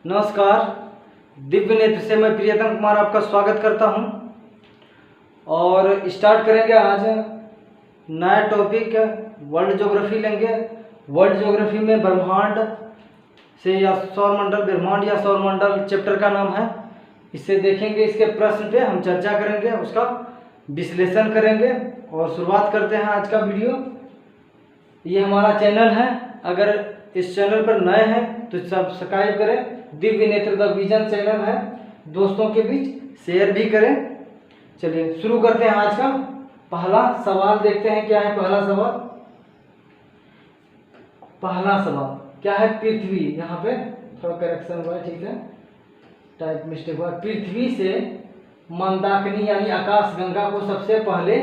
नमस्कार। दिव्य नेत्र से मैं प्रियतम कुमार आपका स्वागत करता हूं और स्टार्ट करेंगे आज नया टॉपिक वर्ल्ड ज्योग्राफी लेंगे। वर्ल्ड ज्योग्राफी में ब्रह्मांड से या सौरमंडल, ब्रह्मांड या सौरमंडल चैप्टर का नाम है। इससे देखेंगे, इसके प्रश्न पे हम चर्चा करेंगे, उसका विश्लेषण करेंगे और शुरुआत करते हैं आज का वीडियो। ये हमारा चैनल है, अगर इस चैनल पर नए हैं तो सब्सक्राइब करें। दिव्य नेत्र द विजन चैनल है, दोस्तों के बीच शेयर भी करें। चलिए शुरू करते हैं आज का पहला सवाल। देखते हैं क्या है पहला सवाल। पहला सवाल क्या है? पृथ्वी, यहाँ पे थोड़ा करेक्शन हुआ है, ठीक है, टाइप मिस्टेक हुआ। पृथ्वी से मंदाकिनी यानी आकाशगंगा को सबसे पहले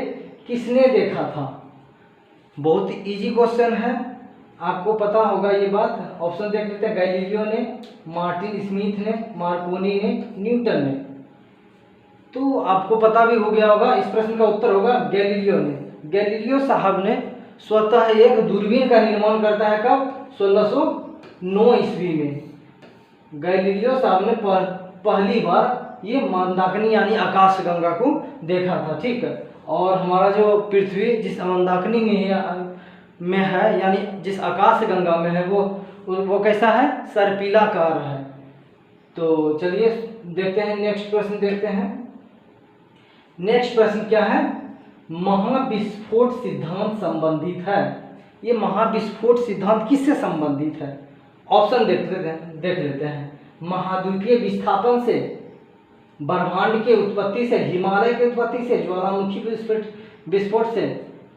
किसने देखा था? बहुत इजी क्वेश्चन है, आपको पता होगा ये बात। ऑप्शन देख लेते हैं। गैलीलियो ने, मार्टिन स्मिथ ने, मार्कोनी ने, न्यूटन ने। तो आपको पता भी हो गया होगा, इस प्रश्न का उत्तर होगा गैलीलियो ने। गैलीलियो साहब ने स्वतः एक दूरबीन का निर्माण करता है। कब? 1609 ईस्वी में गैलीलियो साहब ने पहली बार ये मंदाकिनी यानी आकाशगंगा को देखा था, ठीक है। और हमारा जो पृथ्वी जिस मंदाकिनी में है यानी जिस आकाशगंगा में है वो कैसा है? सर्पिलाकार है। तो चलिए देखते हैं, नेक्स्ट प्रश्न देखते हैं। नेक्स्ट प्रश्न क्या है? महाविस्फोट सिद्धांत संबंधित है। ये महाविस्फोट सिद्धांत किससे संबंधित है? ऑप्शन देख लेते हैं। महाद्वीपीय विस्थापन से, ब्रह्मांड के उत्पत्ति से, हिमालय की उत्पत्ति से, ज्वालामुखी विस्फोट से।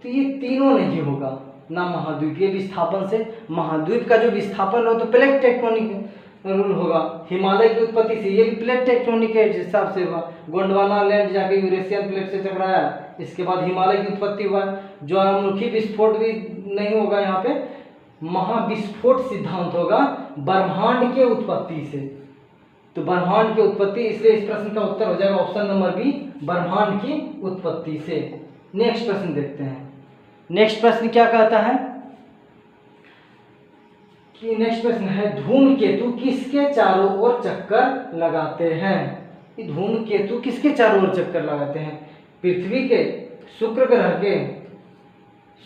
तो ये तीनों नहीं होगा ना। महाद्वीपीय विस्थापन से, महाद्वीप का जो विस्थापन हो तो प्लेट टेक्टोनिक रूल होगा। हिमालय की उत्पत्ति से, ये भी प्लेट टेक्टोनिक के हिसाब से हुआ। गोंडवाना लैंड जाके यूरेशियन प्लेट से टकराया, इसके बाद हिमालय की उत्पत्ति हुआ। ज्वालामुखी विस्फोट भी नहीं होगा यहाँ पे। महाविस्फोट सिद्धांत होगा ब्रह्मांड के उत्पत्ति से। तो ब्रह्मांड की उत्पत्ति, इसलिए इस प्रश्न का उत्तर हो जाएगा ऑप्शन नंबर बी, ब्रह्मांड की उत्पत्ति से। नेक्स्ट प्रश्न देखते हैं। नेक्स्ट प्रश्न क्या कहता है कि नेक्स्ट प्रश्न है, धूमकेतु किसके चारों ओर चक्कर लगाते हैं? ये धूमकेतु किसके चारों ओर चक्कर लगाते हैं? पृथ्वी के, शुक्र ग्रह के,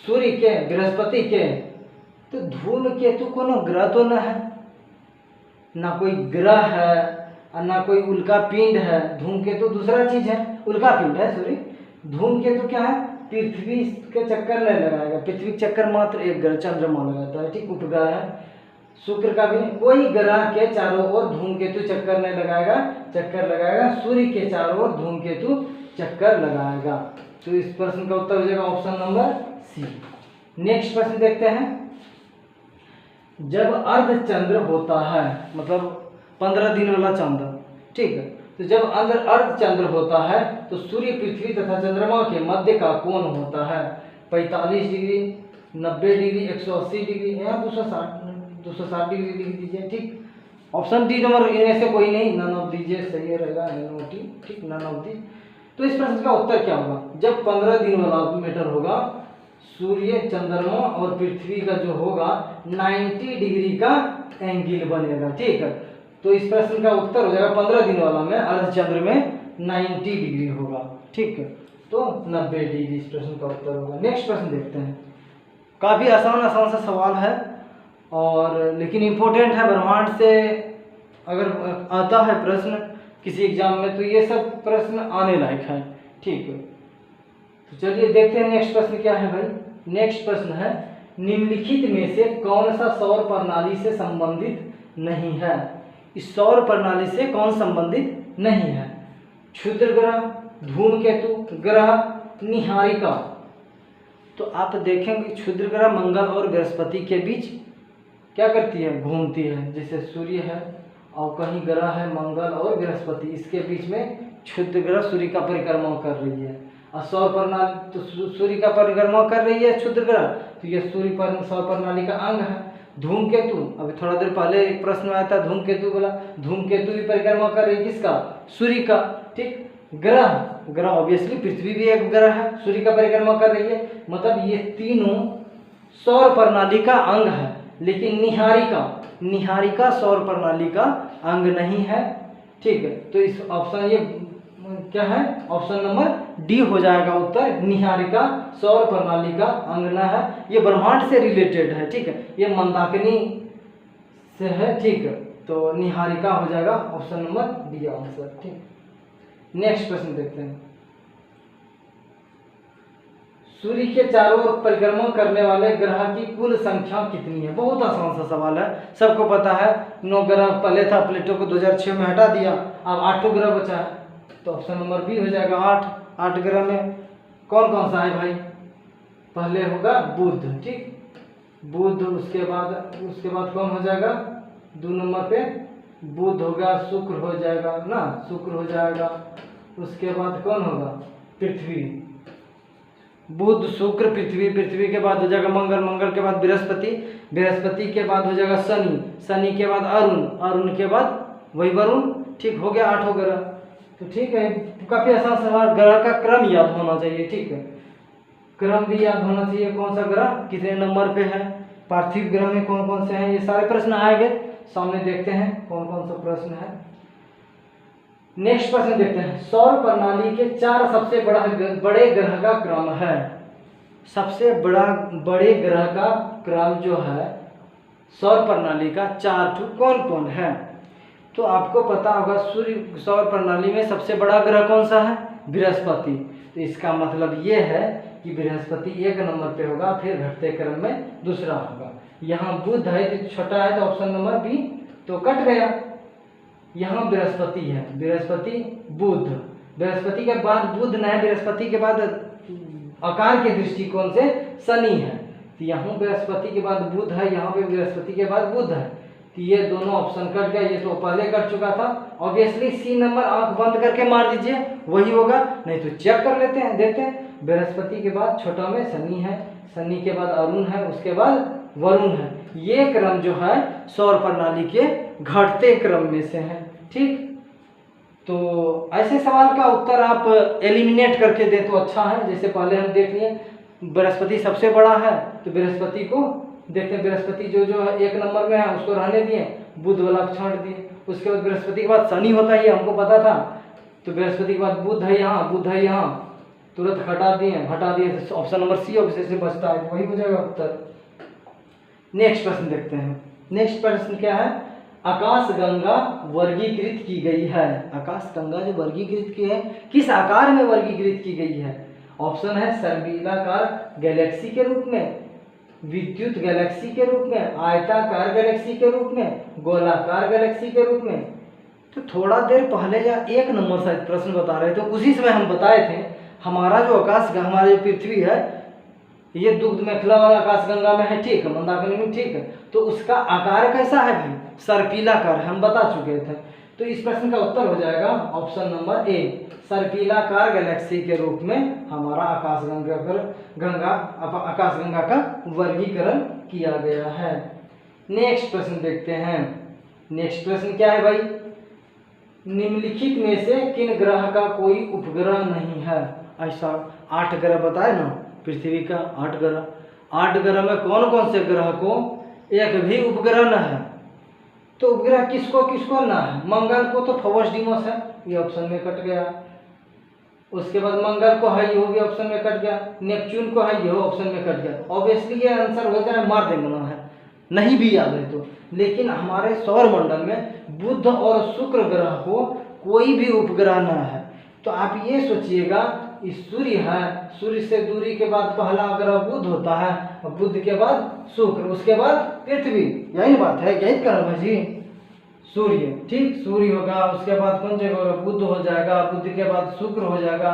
सूर्य के, बृहस्पति के। तो धूमकेतु कोनो ग्रह तो न है, ना कोई ग्रह है और ना कोई उल्का पिंड है। धूमकेतु दूसरा चीज है, उल्का पिंड है, सॉरी। धूमकेतु क्या है? पृथ्वी के चक्कर नहीं लगाएगा। पृथ्वी के चक्कर मात्र एक ग्रह चंद्रमा लगाता है, ठीक, उपग्रह है। शुक्र का भी कोई ग्रह के चारों ओर धूमकेतु चक्कर नहीं लगाएगा। चक्कर लगाएगा सूर्य के चारों ओर धूमकेतु चक्कर लगाएगा। तो इस प्रश्न का उत्तर हो जाएगा ऑप्शन नंबर सी। नेक्स्ट प्रश्न देखते हैं। जब अर्धचंद्र होता है, मतलब 15 दिन वाला चंद्र, ठीक है, तो जब अर्धचंद्र होता है तो सूर्य, पृथ्वी तथा चंद्रमा के मध्य का कोण होता है 45 डिग्री, 90 डिग्री, 180 डिग्री या 260 डिग्री लिख दीजिए, ठीक। ऑप्शन डी नंबर इनमें से कोई नहीं, नन ऑफ दीजिए, सही रहेगा, NOT, ठीक, नन ऑफ दी। तो इस प्रश्न का उत्तर क्या होगा? जब 15 दिन वाला मीटर होगा, सूर्य, चंद्रमा और पृथ्वी का जो होगा 90 डिग्री का एंगल बनेगा, ठीक है। तो इस प्रश्न का उत्तर हो जाएगा 15 दिन वाला में अर्धचंद्र में 90 डिग्री होगा, ठीक है। तो 90 डिग्री इस प्रश्न का उत्तर होगा। नेक्स्ट प्रश्न देखते हैं। काफ़ी आसान सा सवाल है और लेकिन इम्पोर्टेंट है। ब्रह्मांड से अगर आता है प्रश्न किसी एग्जाम में तो ये सब प्रश्न आने लायक है, ठीक है। तो चलिए देखते हैं नेक्स्ट प्रश्न क्या है भाई। नेक्स्ट प्रश्न है, निम्नलिखित में से कौन सा सौर प्रणाली से संबंधित नहीं है? इस सौर प्रणाली से कौन संबंधित नहीं है? क्षुद्र ग्रह, धूमकेतु ग्रह, निहारिका। तो आप देखेंगे क्षुद्र ग्रह मंगल और बृहस्पति के बीच क्या करती है? घूमती है। जैसे सूर्य है और कहीं ग्रह है मंगल और बृहस्पति, इसके बीच में क्षुद्र ग्रह सूर्य का परिक्रमा कर रही है। और सौर प्रणाली तो सूर्य का परिक्रमा कर रही है क्षुद्र ग्रह, तो यह सौर प्रणाली का अंग है। धूमकेतु, अभी थोड़ा देर पहले एक प्रश्न आया था धूमकेतु बोला, धूमकेतु भी परिक्रमा कर रही है किसका? सूर्य का, ठीक। ग्रह ऑब्वियसली पृथ्वी भी एक ग्रह है, सूर्य का परिक्रमा कर रही है। मतलब ये तीनों सौर प्रणाली का अंग है। लेकिन निहारिका सौर प्रणाली का अंग नहीं है। ठीक है, तो इस ऑप्शन ये क्या है, ऑप्शन नंबर डी हो जाएगा उत्तर। निहारिका सौर प्रणाली का अंग न है, ये ब्रह्मांड से रिलेटेड है। ठीक है, ये मंदाकिनी से है। ठीक है, तो निहारिका हो जाएगा ऑप्शन नंबर डी आंसर। ठीक, नेक्स्ट प्रश्न देखते हैं। सूर्य के चारों ओर परिक्रमा करने वाले ग्रह की कुल संख्या कितनी है? बहुत आसान सा सवाल है, सबको पता है। 9 ग्रह पहले था, प्लेटो को 2006 में हटा दिया, अब 8 ग्रह बचा है, तो ऑप्शन नंबर बी हो जाएगा 8 ग्रह में कौन कौन सा है भाई? पहले होगा बुध। ठीक, बुध, उसके बाद कौन हो जाएगा? 2 नंबर पे बुध होगा, शुक्र हो जाएगा ना, शुक्र हो जाएगा। उसके बाद कौन होगा? पृथ्वी। बुध, शुक्र, पृथ्वी, पृथ्वी के बाद हो जाएगा मंगल, मंगल के बाद बृहस्पति, बृहस्पति के बाद हो जाएगा शनि, शनि के बाद अरुण, अरुण के बाद वही वरुण। ठीक, हो गया 8 ग्रह। तो ठीक है, काफी आसान सवाल, ग्रह का क्रम याद होना चाहिए। ठीक है, क्रम भी याद होना चाहिए, कौन सा ग्रह कितने नंबर पे है, पार्थिव ग्रह में कौन कौन से हैं, ये सारे प्रश्न आएंगे सामने, देखते हैं कौन कौन सा प्रश्न है। नेक्स्ट प्रश्न देखते हैं। सौर प्रणाली के 4 सबसे बड़े ग्रह का क्रम है। सबसे बड़े ग्रह का क्रम जो है सौर प्रणाली का 4 कौन कौन है? तो आपको पता होगा सूर्य सौर प्रणाली में सबसे बड़ा ग्रह कौन सा है? बृहस्पति। तो इसका मतलब ये है कि बृहस्पति 1 नंबर पे होगा, फिर घटते क्रम में दूसरा होगा। यहाँ बुध है तो छोटा है, तो ऑप्शन नंबर बी तो कट गया। यहाँ बृहस्पति है, बृहस्पति, बुध, बृहस्पति के बाद बुध न है, बृहस्पति के बाद आकार के दृष्टिकोण से शनि है। तो यहाँ बृहस्पति के बाद बुध है, यहाँ पे बृहस्पति के बाद बुध है, तो ये दोनों ऑप्शन कट गया। ये तो पहले कट चुका था, ऑब्वियसली सी नंबर आंख बंद करके मार दीजिए, वही होगा। नहीं तो चेक कर लेते हैं, देखते हैं। बृहस्पति के बाद छोटा में शनि है, शनि के बाद अरुण है, उसके बाद वरुण है। ये क्रम जो है सौर प्रणाली के घटते क्रम में से है। ठीक, तो ऐसे सवाल का उत्तर आप एलिमिनेट करके दे तो अच्छा है। जैसे पहले हम देख लिए बृहस्पति सबसे बड़ा है, तो बृहस्पति को देखते हैं, बृहस्पति जो है 1 नंबर में है उसको रहने दिए, बुध वाला छोड़ दिए। उसके बाद बृहस्पति के बाद शनि होता है, ये हमको पता था, तो बृहस्पति के बाद बुध है यहाँ, बुध है यहाँ, तुरंत हटा दिए, तो ऑप्शन नंबर सी ऑप्शन से बचता है, वही हो जाएगा उत्तर। नेक्स्ट प्रश्न देखते हैं। नेक्स्ट प्रश्न क्या है? आकाशगंगा वर्गीकृत की गई है। आकाशगंगा जो वर्गीकृत की है, किस आकार में वर्गीकृत की गई है? ऑप्शन है सर्पिलाकार गैलेक्सी के रूप में, विद्युत गैलेक्सी के रूप में, आयताकार गैलेक्सी के रूप में, गोलाकार गैलेक्सी के रूप में। तो थोड़ा देर पहले या 1 नंबर शायद प्रश्न बता रहे थे, उसी समय हम बताए थे हमारा जो हमारी जो पृथ्वी है ये दुग्ध मेखला वाला आकाशगंगा में है। ठीक है, मंदाकिनी में। ठीक है, तो उसका आकार कैसा है भाई? सर्पिलाकार, हम बता चुके थे। तो इस प्रश्न का उत्तर हो जाएगा ऑप्शन नंबर ए, सर्पिलाकार गैलेक्सी के रूप में हमारा आकाशगंगा का वर्गीकरण किया गया है। नेक्स्ट प्रश्न देखते हैं। नेक्स्ट प्रश्न क्या है भाई? निम्नलिखित में से किन ग्रह का कोई उपग्रह नहीं है? ऐसा 8 ग्रह बताए ना, पृथ्वी का 8 ग्रह, 8 ग्रह में कौन कौन से ग्रह को एक भी उपग्रह न है? तो उपग्रह किसको किसको ना है? मंगल को तो फोबोस डीमोस है, ये ऑप्शन में कट गया। उसके बाद मंगल को है, ये हो गया, ऑप्शन में कट गया। नेपच्यून को है, ये ऑप्शन में कट गया। ऑब्वियसली ये आंसर हो जाए मार देना है, नहीं भी याद है तो। लेकिन हमारे सौर मंडल में बुध और शुक्र ग्रह को कोई भी उपग्रह न है। तो आप ये सोचिएगा, इस सूर्य है, सूर्य से दूरी के बाद पहला ग्रह बुध होता है, और बुध के बाद शुक्र, उसके बाद पृथ्वी, यही बात है, यही क्रम है जी। सूर्य, ठीक, सूर्य होगा, उसके बाद कौन जगह होगा? बुध हो जाएगा, बुध के बाद शुक्र हो जाएगा,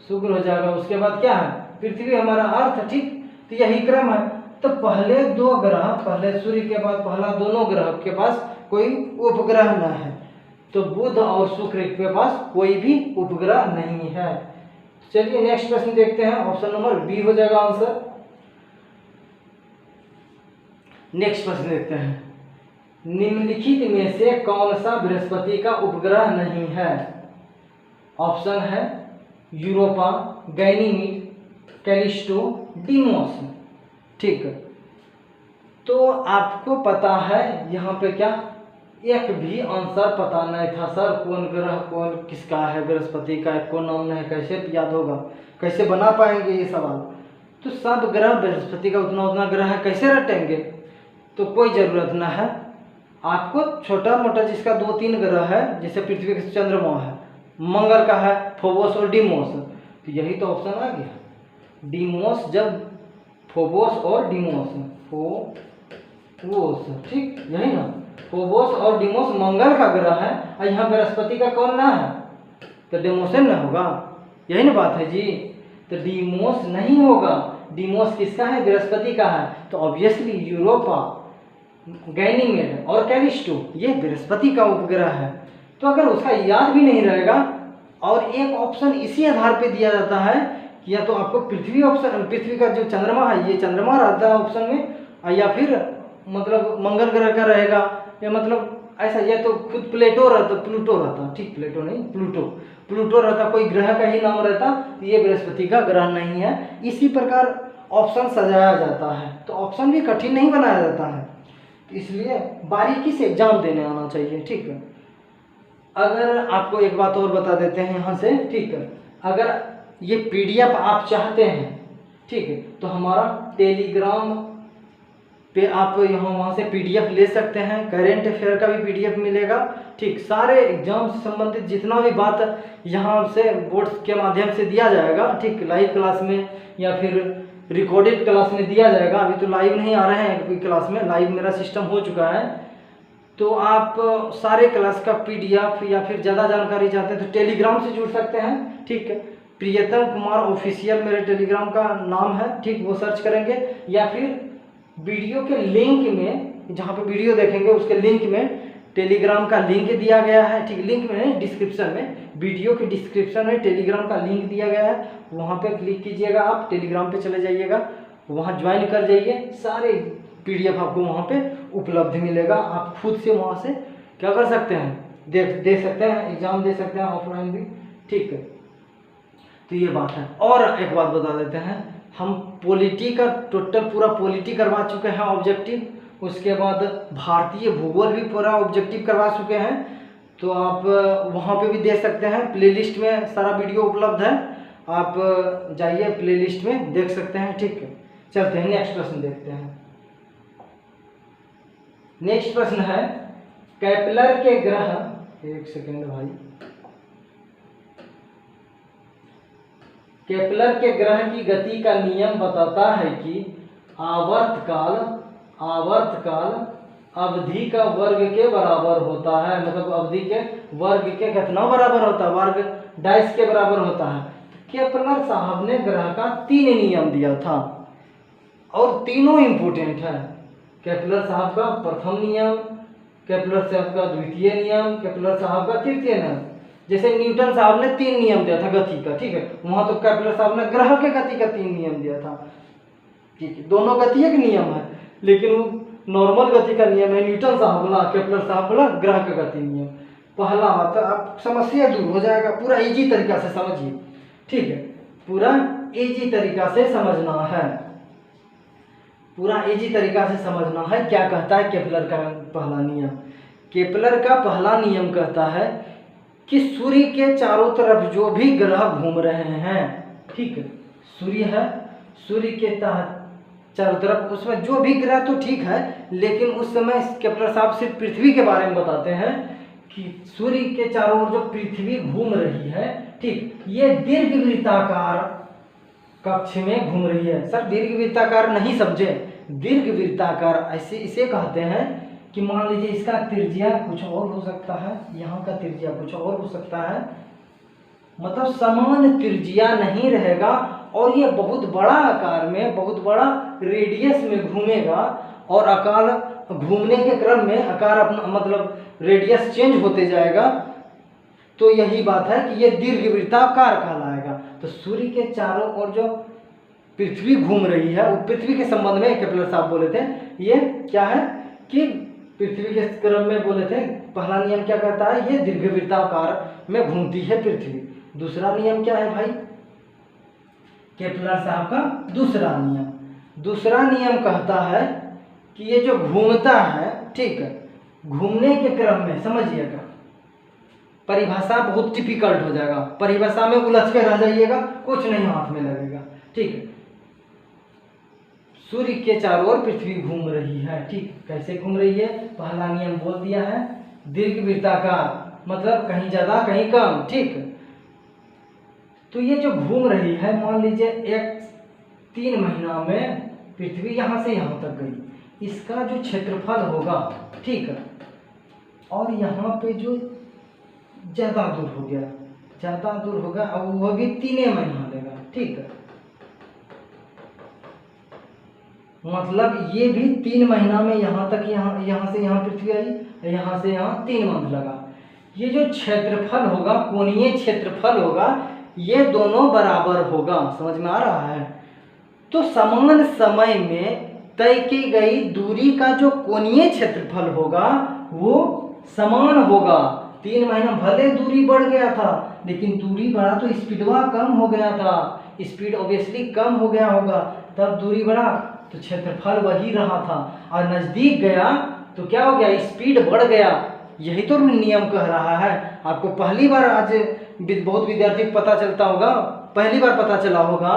शुक्र हो जाएगा, उसके बाद क्या है? पृथ्वी, हमारा अर्थ। ठीक, तो यही क्रम है। तो पहले 2 ग्रह, पहले सूर्य के बाद पहला दोनों ग्रह के पास कोई उपग्रह न है, तो बुध और शुक्र के पास कोई भी उपग्रह नहीं है। चलिए नेक्स्ट प्रश्न देखते हैं, ऑप्शन नंबर बी हो जाएगा आंसर। नेक्स्ट प्रश्न देखते हैं। निम्नलिखित में से कौन सा बृहस्पति का उपग्रह नहीं है? ऑप्शन है यूरोपा, गैनीमीड, कैलिस्टो, डीमोस। ठीक है, तो आपको पता है यहाँ पे क्या, एक भी आंसर पता नहीं था सर, कौन ग्रह कौन किसका है, बृहस्पति का कौन नाम है, कैसे याद होगा, कैसे बना पाएंगे ये सवाल। तो सब ग्रह बृहस्पति का उतना उतना ग्रह है, कैसे रटेंगे। तो कोई ज़रूरत ना है, आपको छोटा मोटा जिसका 2-3 ग्रह है, जैसे पृथ्वी का चंद्रमा है, मंगल का है फोबोस और डीमोस, तो यही तो ऑप्शन आ गया डीमोस, जब फोबोस और डीमोस, फोबोस, ठीक यही ना, फोबोस और डीमोस मंगल का ग्रह है, और यहाँ बृहस्पति का कौन ना है, तो डेमोसन ना होगा, यही ना बात है जी। तो डीमोस नहीं होगा, डीमोस किसका है, बृहस्पति का है, तो ऑब्वियसली यूरोपा, गैनीमेड और कैलिस्टो ये बृहस्पति का उपग्रह है। तो अगर उसका याद भी नहीं रहेगा और एक ऑप्शन इसी आधार पे दिया जाता है कि या तो आपको पृथ्वी ऑप्शन, पृथ्वी का जो चंद्रमा है ये चंद्रमा रहता है ऑप्शन में, या फिर मतलब मंगल ग्रह का रहेगा, या मतलब ऐसा, या तो खुद प्लेटो रहता, प्लूटो रहता, ठीक प्लेटो नहीं प्लूटो रहता, कोई ग्रह का ही नाम रहता, तो ये बृहस्पति का ग्रह नहीं है। इसी प्रकार ऑप्शन सजाया जाता है, तो ऑप्शन भी कठिन नहीं बनाया जाता है, इसलिए बारीकी से एग्जाम देने आना चाहिए, ठीक है। अगर आपको एक बात और बता देते हैं यहाँ से, ठीक है, अगर ये पीडीएफ आप चाहते हैं, ठीक है, तो हमारा टेलीग्राम पे आप यहाँ वहाँ से पीडीएफ ले सकते हैं, करेंट अफेयर का भी पीडीएफ मिलेगा, ठीक, सारे एग्जाम से संबंधित जितना भी बात यहाँ से बोर्ड के माध्यम से दिया जाएगा, ठीक, लाइव क्लास में या फिर रिकॉर्डेड क्लास में दिया जाएगा। अभी तो लाइव नहीं आ रहे हैं कोई क्लास में, लाइव मेरा सिस्टम हो चुका है, तो आप सारे क्लास का पीडीएफ या फिर ज़्यादा जानकारी चाहते हैं तो टेलीग्राम से जुड़ सकते हैं, ठीक है। प्रियतम कुमार ऑफिशियल मेरे टेलीग्राम का नाम है, ठीक, वो सर्च करेंगे, या फिर वीडियो के लिंक में जहाँ पे वीडियो देखेंगे उसके लिंक में टेलीग्राम का लिंक दिया गया है, ठीक, लिंक में डिस्क्रिप्शन में, वीडियो के डिस्क्रिप्शन में टेलीग्राम का लिंक दिया गया है, वहाँ पे क्लिक कीजिएगा, आप टेलीग्राम पे चले जाइएगा, वहाँ ज्वाइन कर जाइए, सारे पीडीएफ आपको वहाँ पे उपलब्ध मिलेगा, आप खुद से वहाँ से क्या कर सकते हैं, दे सकते हैं, एग्जाम दे सकते हैं ऑफलाइन भी, ठीक है। तो ये बात है। और एक बात बता देते हैं, हम पॉलिटी का टोटल पूरा पॉलिटी करवा चुके हैं ऑब्जेक्टिव, उसके बाद भारतीय भूगोल भी पूरा ऑब्जेक्टिव करवा चुके हैं, तो आप वहाँ पे भी दे सकते हैं, प्लेलिस्ट में सारा वीडियो उपलब्ध है, आप जाइए प्लेलिस्ट में देख सकते हैं, ठीक है। चलते हैं नेक्स्ट प्रश्न देखते हैं। नेक्स्ट प्रश्न है, केपलर के ग्रह, एक सेकेंड भाई, केपलर के ग्रह की गति का नियम बताता है कि आवर्तकाल अवधि का वर्ग के बराबर होता है, मतलब अवधि के वर्ग के कितना बराबर होता है, वर्ग डाइस के बराबर होता है। केपलर साहब ने ग्रह का 3 नियम दिया था और तीनों इंपोर्टेंट है। केपलर साहब का प्रथम नियम, केपलर साहब का द्वितीय नियम, केपलर साहब का तृतीय नियम। जैसे न्यूटन साहब ने 3 नियम दिया था गति का, ठीक है, वहां तो केपलर साहब ने ग्रह के गति का 3 नियम दिया था, ठीक है, दोनों गति एक नियम है, लेकिन वो नॉर्मल गति का नियम है न्यूटन साहब बोला, केपलर साहब बोला ग्रह का गति नियम। पहला बात है, आप समस्या दूर हो जाएगा, पूरा इजी तरीका से समझिए, ठीक है, पूरा इजी तरीका से समझना है, पूरा इजी तरीका से समझना है। क्या कहता है केपलर का पहला नियम? केपलर का पहला नियम कहता है कि सूर्य के चारों तरफ जो भी ग्रह घूम रहे हैं, ठीक है, सूर्य है, सूर्य के चारों तरफ उसमें जो भी ग्रह तो ठीक है, लेकिन उस समय केपलर साहब सिर्फ पृथ्वी के बारे में बताते हैं कि सूर्य के चारों ओर जो पृथ्वी घूम रही है, ठीक, ये दीर्घवृत्ताकार कक्ष में घूम रही है। सर दीर्घवृत्ताकार नहीं समझे, दीर्घवृत्ताकार ऐसे इसे कहते हैं कि मान लीजिए इसका त्रिज्या कुछ और हो सकता है, यहाँ का त्रिज्या कुछ और हो सकता है, मतलब समान त्रिज्या नहीं रहेगा और ये बहुत बड़ा आकार में, बहुत बड़ा रेडियस में घूमेगा और आकार घूमने के क्रम में आकार अपना मतलब रेडियस चेंज होते जाएगा। तो यही बात है कि ये दीर्घवृत्ताकार कहलाएगा। तो सूर्य के चारों ओर जो पृथ्वी घूम रही है, वो पृथ्वी के संबंध में केपलर साहब बोले थे, ये क्या है कि पृथ्वी के क्रम में बोले थे। पहला नियम क्या कहता है? ये दीर्घवृत्ताकार में घूमती है पृथ्वी। दूसरा नियम क्या है भाई? केपलर साहब का दूसरा नियम कहता है कि ये जो घूमता है, ठीक है, घूमने के क्रम में समझिएगा, परिभाषा बहुत डिफिकल्ट हो जाएगा, परिभाषा में उलझ के रह जाइएगा, कुछ नहीं हाथ में लगेगा, ठीक है। सूर्य के चारों ओर पृथ्वी घूम रही है, ठीक, कैसे घूम रही है, पहला नियम बोल दिया है, दीर्घवृत्ताकार, मतलब कहीं ज्यादा कहीं कम, ठीक। तो ये जो घूम रही है, मान लीजिए एक 3 महीना में पृथ्वी यहाँ से यहाँ तक गई, इसका जो क्षेत्रफल होगा, ठीक है, और यहाँ पे जो ज्यादा दूर हो गया, ज्यादा दूर होगा, अब वो भी 3 महीना लेगा, ठीक है, मतलब ये भी 3 महीना में यहाँ तक, यहाँ से यहाँ पृथ्वी आई, यहाँ से यहाँ 3 मंथ लगा। ये जो क्षेत्रफल होगा, कोणीय क्षेत्रफल होगा, ये दोनों बराबर होगा, समझ में आ रहा है। तो समान समय में तय की गई दूरी का जो कोणीय क्षेत्रफल होगा वो समान होगा। 3 महीना भले दूरी बढ़ गया था, लेकिन दूरी बढ़ा तो स्पीडवा कम हो गया था, स्पीड ऑब्वियसली कम हो गया होगा, तब दूरी बढ़ा तो क्षेत्रफल वही रहा था, और नजदीक गया तो क्या हो गया, स्पीड बढ़ गया। यही तो नियम कह रहा है। आपको पहली बार आज बहुत विद्यार्थी को पता चलता होगा, पहली बार पता चला होगा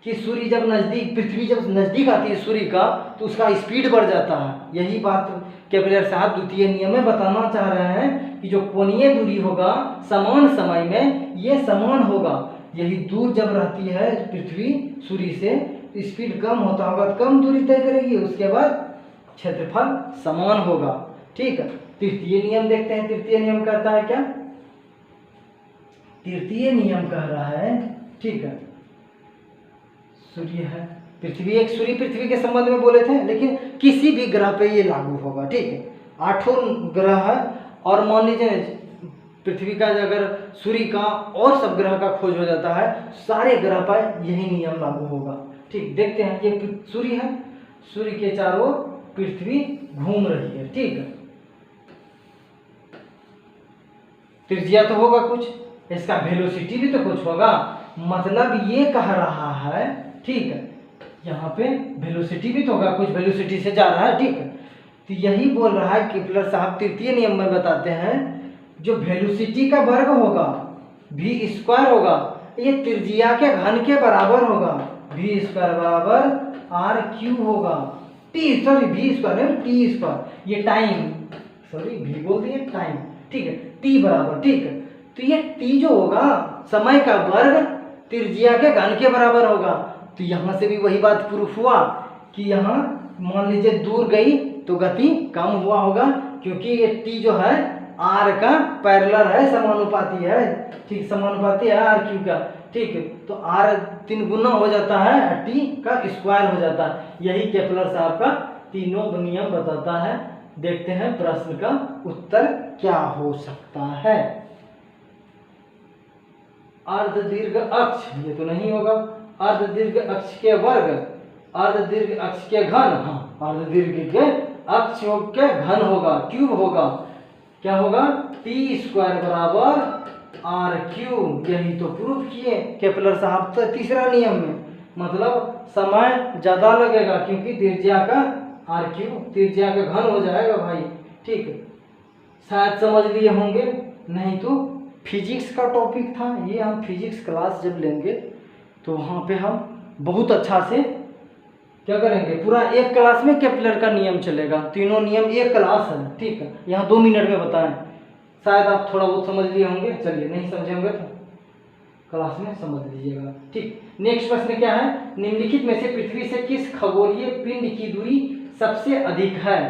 कि सूर्य जब नजदीक, पृथ्वी जब नजदीक आती है सूर्य का, तो उसका स्पीड बढ़ जाता है। यही बात केपलर साहब द्वितीय नियम में बताना चाह रहे हैं कि जो कोणीय दूरी होगा समान समय में ये समान होगा। यही दूर जब रहती है पृथ्वी सूर्य से, स्पीड कम होता होगा, कम दूरी तय करेगी, उसके बाद क्षेत्रफल समान होगा, ठीक है। तृतीय नियम देखते हैं, तृतीय नियम कहता है क्या, तृतीय नियम कह रहा है, ठीक है, सूर्य है, पृथ्वी, एक सूर्य पृथ्वी के संबंध में बोले थे, लेकिन किसी भी ग्रह पे ये लागू होगा, ठीक है। 8 ग्रह है, और मान लीजिए पृथ्वी का अगर सूर्य का और सब ग्रह का खोज हो जाता है, सारे ग्रह पर यही नियम लागू होगा, ठीक। देखते हैं, ये सूर्य है, सूर्य के चारों पृथ्वी घूम रही है, ठीक है। त्रिज्या तो होगा कुछ, इसका वेलोसिटी भी तो कुछ होगा, मतलब ये कह रहा है, ठीक है, यहाँ पे वेलोसिटी भी तो होगा, कुछ वेलोसिटी से जा रहा है, ठीक है। तो यही बोल रहा है केपलर साहब, तृतीय नियम में बताते हैं, जो वेलोसिटी का वर्ग होगा v² होगा, ये त्रिज्या के घन के बराबर होगा, v² बराबर r³ होगा, v², ये टाइम, सॉरी v बोल दिए, टाइम, ठीक है, t बराबर, ठीक है। तो ये t जो होगा समय का वर्ग त्रिज्या के घन के बराबर होगा। तो यहाँ से भी वही बात प्रूफ हुआ कि यहाँ मान लीजिए दूर गई तो गति कम हुआ होगा, क्योंकि ये t जो है r का पैरेलल है, समानुपाती है, ठीक, समानुपाती है r³ का, ठीक है। तो r 3 गुना हो जाता है, t का स्क्वायर हो जाता है। यही केपलर साहब का तीनों नियम बताता है। देखते हैं प्रश्न का उत्तर क्या हो सकता है। अर्धदीर्घ अक्ष, ये तो नहीं होगा, अर्धदीर्घ अक्ष के वर्ग, अर्धदीर्घ अक्ष के घन, हाँ, अर्धदीर्घ के अक्ष के घन होगा, क्यूब होगा, क्या होगा, t² बराबर r³। यही तो प्रूफ किए केपलर साहब तो तीसरा नियम में, मतलब समय ज्यादा लगेगा क्योंकि त्रिज्या का r³ त्रिज्या का घन हो जाएगा भाई, ठीक है। शायद समझ लिए होंगे, नहीं तो फिजिक्स का टॉपिक था ये, हम फिजिक्स क्लास जब लेंगे तो वहाँ पे हम बहुत अच्छा से क्या करेंगे, पूरा एक क्लास में केपलर का नियम चलेगा, तीनों नियम एक क्लास है, ठीक है। यहाँ 2 मिनट में बताएं, शायद आप थोड़ा बहुत समझ लिए होंगे, चलिए नहीं समझे होंगे तो क्लास में समझ लीजिएगा, ठीक। नेक्स्ट प्रश्न क्या है, निम्नलिखित में से पृथ्वी से किस खगोलीय पिंड की दूरी सबसे अधिक है।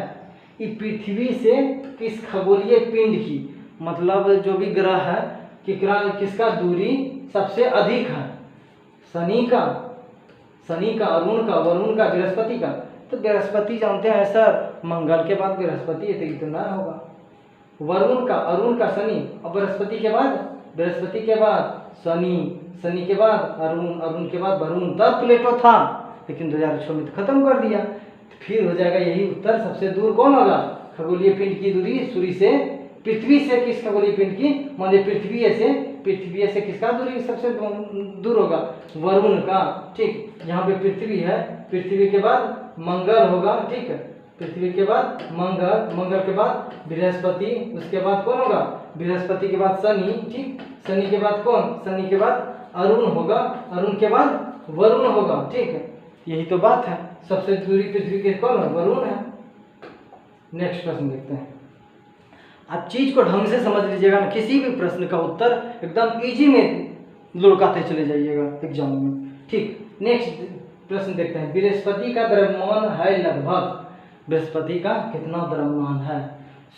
ये पृथ्वी से किस खगोलीय पिंड की, मतलब जो भी ग्रह है कि किसका दूरी सबसे अधिक है, शनि का, अरुण का, वरुण का, बृहस्पति का। तो बृहस्पति जानते हैं सर, मंगल के बाद बृहस्पति है तो इतना होगा। वरुण का, अरुण का, शनि, और बृहस्पति के बाद शनि, शनि के बाद अरुण, अरुण के बाद वरुण, तब प्लेटो था, लेकिन 2006 में तो खत्म कर दिया। तो फिर हो जाएगा यही उत्तर, सबसे दूर कौन होगा, खगोलीय पिंड की दूरी सूर्य से, पृथ्वी से किस खगोलीय पिंड की, मान पृथ्वी से किसका दूरी सबसे दूर होगा, वरुण का, ठीक। यहाँ पे पृथ्वी है, पृथ्वी के बाद मंगल होगा, ठीक है, पृथ्वी के बाद मंगल, मंगल के बाद बृहस्पति, उसके बाद कौन होगा, बृहस्पति के बाद शनि, ठीक, शनि के बाद कौन, शनि के बाद अरुण होगा, अरुण के बाद वरुण होगा, ठीक है, यही तो बात है। सबसे दूरी पृथ्वी के कौन है, वरुण है। नेक्स्ट प्रश्न देखते हैं। आप चीज को ढंग से समझ लीजिएगा ना, किसी भी प्रश्न का उत्तर एकदम इजी में लुढ़काते चले जाइएगा एग्जाम में, ठीक। नेक्स्ट प्रश्न देखते हैं। बृहस्पति का द्रव्यमान है लगभग, बृहस्पति का कितना द्रव्यमान है,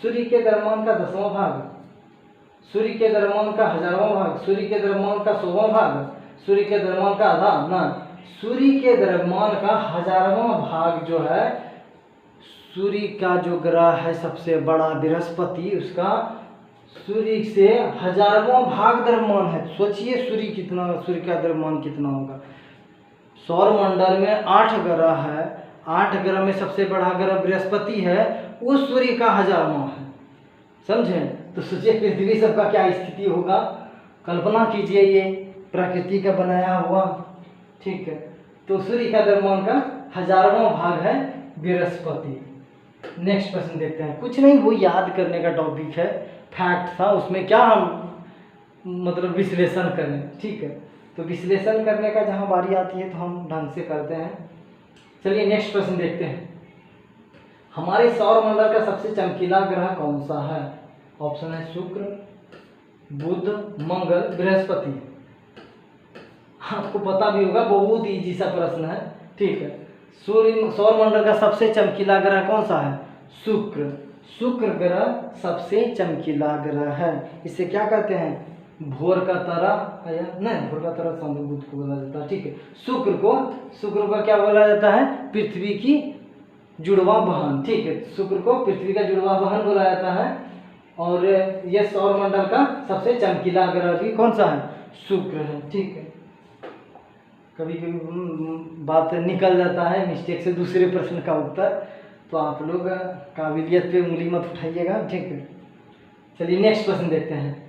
सूर्य के द्रव्यमान का 10वां भाग, सूर्य के द्रव्यमान का 1000वां भाग, सूर्य के द्रव्यमान का 100वां भाग, सूर्य के द्रव्यमान का आधा ना, सूर्य के द्रव्यमान का 1000वां भाग जो है, सूर्य का जो ग्रह है सबसे बड़ा बृहस्पति, उसका सूर्य से 1000वां भाग द्रव्यमान है। सोचिए सूर्य कितना, सूर्य का द्रव्यमान कितना होगा। सौर मंडल में 8 ग्रह है, 8 ग्रह में सबसे बड़ा ग्रह बृहस्पति है, उस सूर्य का 1000वां है, समझे। तो सोचिए पृथ्वी सबका क्या स्थिति होगा, कल्पना कीजिए, ये प्रकृति का बनाया हुआ, ठीक है। तो सूर्य का द्रव्यमान का 1000वां भाग है बृहस्पति। नेक्स्ट प्रश्न देखते हैं। कुछ नहीं, वो याद करने का टॉपिक है, फैक्ट था, उसमें क्या हम मतलब विश्लेषण करें, ठीक है। तो विश्लेषण करने का जहाँ बारी आती है तो हम ढंग से करते हैं। चलिए नेक्स्ट प्रश्न देखते हैं। हमारे सौर मंडल का सबसे चमकीला ग्रह कौन सा है? ऑप्शन है शुक्र, बुध, मंगल, बृहस्पति। आपको पता भी होगा, बहुत इजी सा प्रश्न है, ठीक है। सूर्य सौर मंडल का सबसे चमकीला ग्रह कौन सा है? शुक्र। शुक्र ग्रह सबसे चमकीला ग्रह है। इसे क्या कहते हैं? भोर का तारा, नहीं भोर का तारा बुध को बोला जाता है, ठीक है। शुक्र को क्या बोला जाता है? पृथ्वी की जुड़वा बहन, ठीक है। शुक्र को पृथ्वी का जुड़वा बहन बोला जाता है। और यह सौर मंडल का सबसे चमकीला ग्रह भी कौन सा है? शुक्र है, ठीक है। कभी कभी बात निकल जाता है मिस्टेक से दूसरे प्रश्न का उत्तर, तो आप लोग काबिलियत पे उंगली मत उठाइएगा, ठीक है। चलिए नेक्स्ट प्रश्न देखते हैं।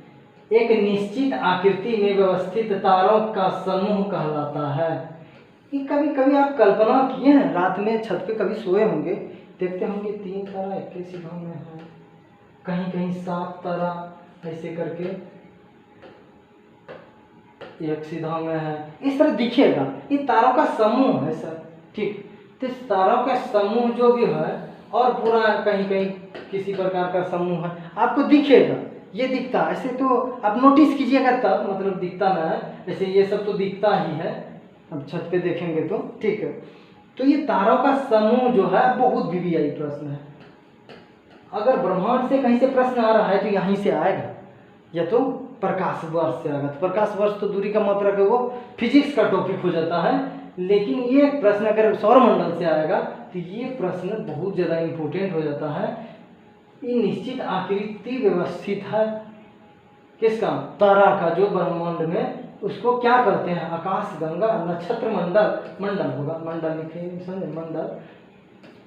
एक निश्चित आकृति में व्यवस्थित तारों का समूह कहलाता है। ये कभी कभी आप कल्पना किए हैं, रात में छत पे कभी सोए होंगे, देखते होंगे 3 तारा एक ही सीधा में है, कहीं कहीं 7 तारा ऐसे करके एक सीधा में है, इस तरह दिखेगा। ये तारों का समूह है सर, ठीक। तो इस तारों का समूह जो भी है, और पूरा कहीं कहीं किसी प्रकार का समूह है, आपको दिखेगा, ये दिखता है। ऐसे तो आप नोटिस कीजिएगा तब, मतलब दिखता ना है, ऐसे ये सब तो दिखता ही है, अब छत पे देखेंगे तो, ठीक है। तो ये तारों का समूह जो है बहुत वीवीआई प्रश्न है। अगर ब्रह्मांड से कहीं से प्रश्न आ रहा है तो यहीं से आएगा, या तो प्रकाश वर्ष से आएगा। तो प्रकाश वर्ष तो दूरी का मात्रा के वो फिजिक्स का टॉपिक हो जाता है, लेकिन ये प्रश्न अगर सौर मंडल से आएगा तो ये प्रश्न बहुत ज़्यादा इम्पोर्टेंट हो जाता है। ये निश्चित आकृति व्यवस्थित है किसका? तारा का, जो ब्रह्मांड में, उसको क्या कहते हैं? आकाश गंगा, नक्षत्र मंडल, मंडल होगा, मंडल लिखे समझे, मंडल।